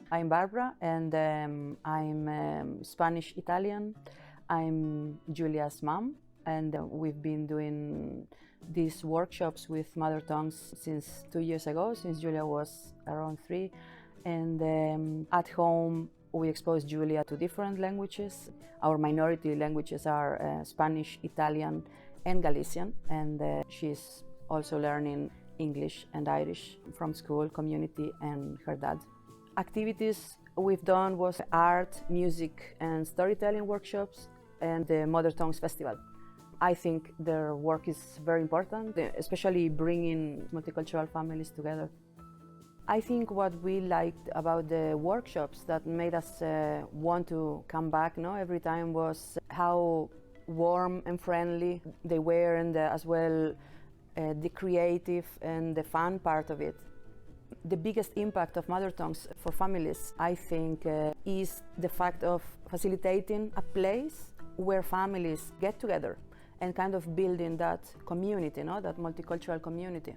I'm Barbara, and I'm Spanish-Italian. I'm Julia's mom, and we've been doing these workshops with mother tongues since 2 years ago, since Julia was around 3. And at home, we expose Julia to different languages. Our minority languages are Spanish, Italian, and Galician, and she's also learning English and Irish from school, community, and her dad. Activities we've done was art, music, and storytelling workshops, and the Mother Tongues Festival. I think their work is very important, especially bringing multicultural families together. I think what we liked about the workshops that made us want to come back every time was how warm and friendly they were, and as well the creative and the fun part of it. The biggest impact of mother tongues for families, I think, is the fact of facilitating a place where families get together and kind of building that community, that multicultural community.